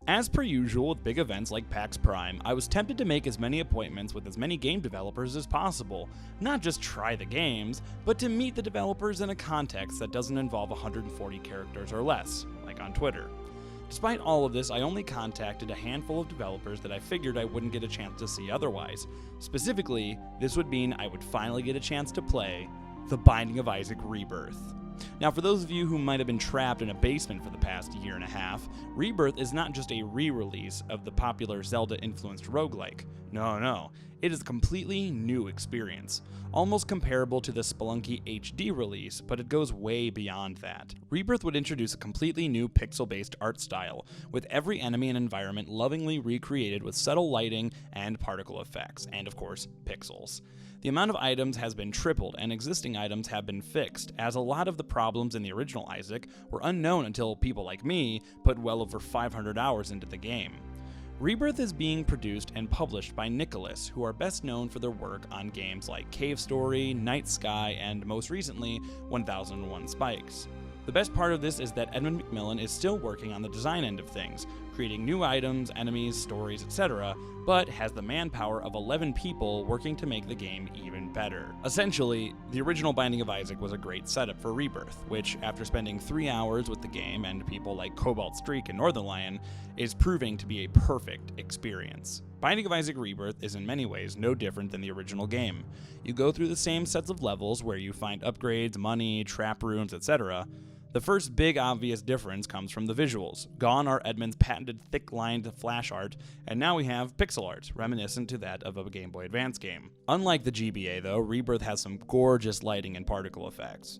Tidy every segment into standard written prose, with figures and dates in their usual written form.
As per usual with big events like PAX Prime, I was tempted to make as many appointments with as many game developers as possible. Not just try the games, but to meet the developers in a context that doesn't involve 140 characters or less, like on Twitter. Despite all of this, I only contacted a handful of developers that I figured I wouldn't get a chance to see otherwise. Specifically, this would mean I would finally get a chance to play The Binding of Isaac Rebirth. Now, for those of you who might have been trapped in a basement for the past year and a half, Rebirth is not just a re-release of the popular Zelda-influenced roguelike. No, it is a completely new experience, almost comparable to the Spelunky HD release, but it goes way beyond that. Rebirth would introduce a completely new pixel-based art style, with every enemy and environment lovingly recreated with subtle lighting and particle effects, and of course, pixels. The amount of items has been tripled, and existing items have been fixed, as a lot of the problems in the original Isaac were unknown until people like me put well over 500 hours into the game. Rebirth is being produced and published by Nicalis, who are best known for their work on games like Cave Story, Night Sky, and most recently, 1001 Spikes. The best part of this is that Edmund McMillen is still working on the design end of things, creating new items, enemies, stories, etc., but has the manpower of 11 people working to make the game even better. Essentially, the original Binding of Isaac was a great setup for Rebirth, which, after spending 3 hours with the game and people like Cobalt Streak and Northern Lion, is proving to be a perfect experience. Binding of Isaac Rebirth is in many ways no different than the original game. You go through the same sets of levels where you find upgrades, money, trap rooms, etc. The first big obvious difference comes from the visuals. Gone are Edmund's patented thick-lined flash art, and now we have pixel art, reminiscent to that of a Game Boy Advance game. Unlike the GBA though, Rebirth has some gorgeous lighting and particle effects.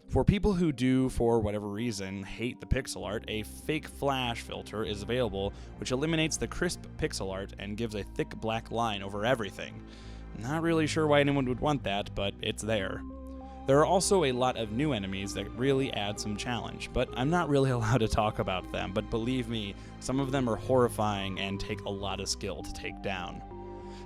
For people who do, for whatever reason, hate the pixel art, a fake flash filter is available which eliminates the crisp pixel art and gives a thick black line over everything. Not really sure why anyone would want that, but it's there. There are also a lot of new enemies that really add some challenge, but I'm not really allowed to talk about them, but believe me, some of them are horrifying and take a lot of skill to take down.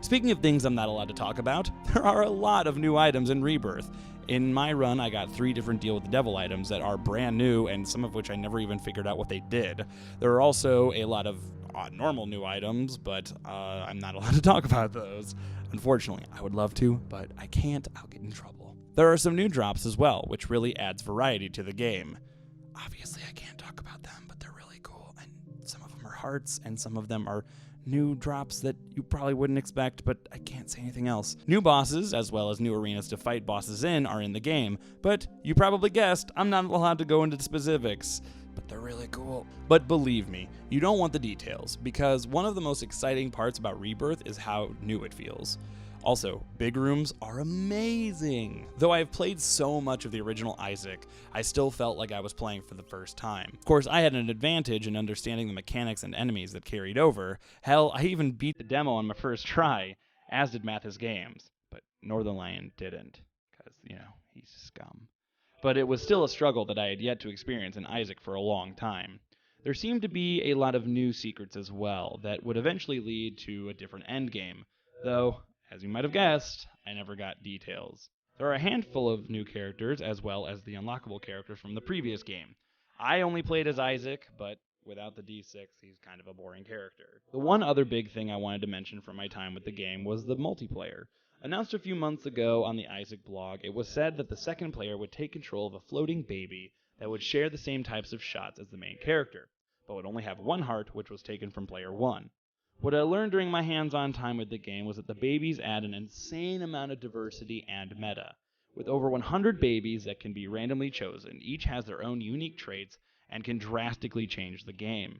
Speaking of things I'm not allowed to talk about, there are a lot of new items in Rebirth. In my run, I got 3 different Deal with the Devil items that are brand new, and some of which I never even figured out what they did. There are also a lot of normal new items, but I'm not allowed to talk about those. Unfortunately, I would love to, but I can't. I'll get in trouble. There are some new drops as well, which really adds variety to the game. Obviously, I can't talk about them, but they're really cool, and some of them are hearts, and some of them are new drops that you probably wouldn't expect, but I can't say anything else. New bosses, as well as new arenas to fight bosses in, are in the game, but you probably guessed, I'm not allowed to go into the specifics. But they're really cool. But believe me, you don't want the details, because one of the most exciting parts about Rebirth is how new it feels. Also, big rooms are amazing! Though I have played so much of the original Isaac, I still felt like I was playing for the first time. Of course, I had an advantage in understanding the mechanics and enemies that carried over. Hell, I even beat the demo on my first try, as did Mathis Games. But Northern Lion didn't, because, he's scum. But it was still a struggle that I had yet to experience in Isaac for a long time. There seemed to be a lot of new secrets as well, that would eventually lead to a different endgame, though, as you might have guessed, I never got details. There are a handful of new characters, as well as the unlockable characters from the previous game. I only played as Isaac, but without the D6, he's kind of a boring character. The one other big thing I wanted to mention from my time with the game was the multiplayer. Announced a few months ago on the Isaac blog, it was said that the second player would take control of a floating baby that would share the same types of shots as the main character, but would only have one heart, which was taken from player 1. What I learned during my hands-on time with the game was that the babies add an insane amount of diversity and meta. With over 100 babies that can be randomly chosen, each has their own unique traits and can drastically change the game.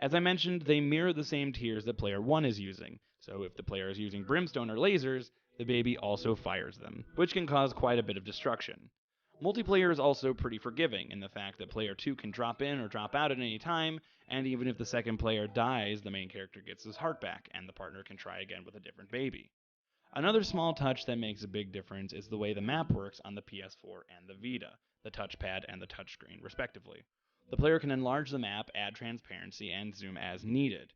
As I mentioned, they mirror the same tiers that player 1 is using, so if the player is using brimstone or lasers, the baby also fires them, which can cause quite a bit of destruction. Multiplayer is also pretty forgiving in the fact that player 2 can drop in or drop out at any time, and even if the second player dies, the main character gets his heart back, and the partner can try again with a different baby. Another small touch that makes a big difference is the way the map works on the PS4 and the Vita, the touchpad and the touchscreen, respectively. The player can enlarge the map, add transparency, and zoom as needed.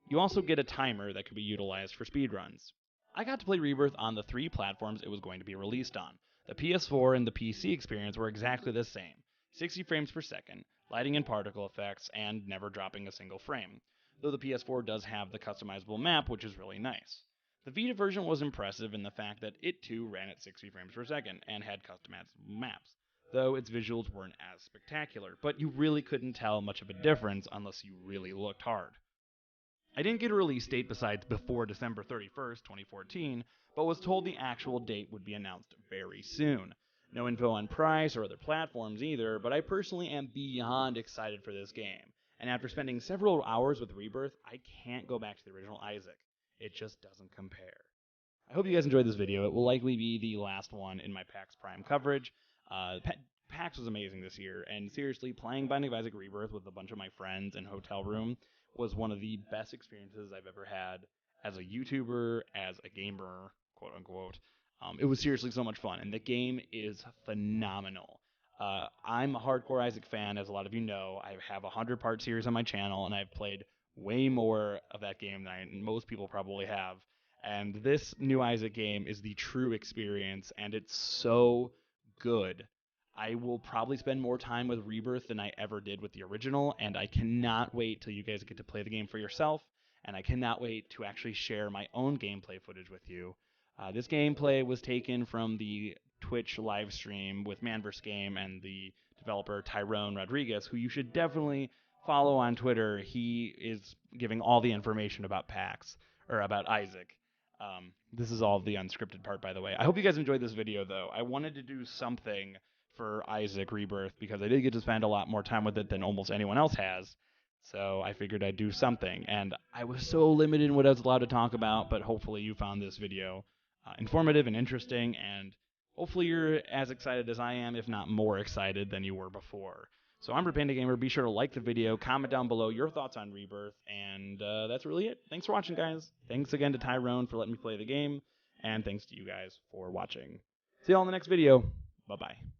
You also get a timer that can be utilized for speedruns. I got to play Rebirth on the 3 platforms it was going to be released on. The PS4 and the PC experience were exactly the same, 60 frames per second, lighting and particle effects, and never dropping a single frame, though the PS4 does have the customizable map, which is really nice. The Vita version was impressive in the fact that it too ran at 60 frames per second and had customizable maps, though its visuals weren't as spectacular, but you really couldn't tell much of a difference unless you really looked hard. I didn't get a release date besides before December 31st, 2014, but was told the actual date would be announced very soon. No info on price or other platforms either, but I personally am beyond excited for this game. And after spending several hours with Rebirth, I can't go back to the original Isaac. It just doesn't compare. I hope you guys enjoyed this video. It will likely be the last one in my PAX Prime coverage. PAX was amazing this year, and seriously, playing Binding of Isaac Rebirth with a bunch of my friends in a hotel room was one of the best experiences I've ever had as a YouTuber, as a gamer, quote unquote. It was seriously so much fun, and the game is phenomenal. I'm a hardcore Isaac fan, as a lot of you know. I have a 100-part series on my channel, and I've played way more of that game than most people probably have. And this new Isaac game is the true experience, and it's so good. I will probably spend more time with Rebirth than I ever did with the original, and I cannot wait till you guys get to play the game for yourself, and I cannot wait to actually share my own gameplay footage with you. This gameplay was taken from the Twitch live stream with Man vs. Game and the developer Tyrone Rodriguez, who you should definitely follow on Twitter. He is giving all the information about PAX, or about Isaac. This is all the unscripted part, by the way. I hope you guys enjoyed this video, though. I wanted to do something for Isaac Rebirth because I did get to spend a lot more time with it than almost anyone else has. So I figured I'd do something. And I was so limited in what I was allowed to talk about, but hopefully you found this video informative and interesting, and hopefully you're as excited as I am, if not more excited than you were before. So I'm Panda Gamer. Be sure to like the video, comment down below your thoughts on Rebirth, and that's really it. Thanks for watching, guys. Thanks again to Tyrone for letting me play the game, and thanks to you guys for watching. See you all in the next video. Bye-bye.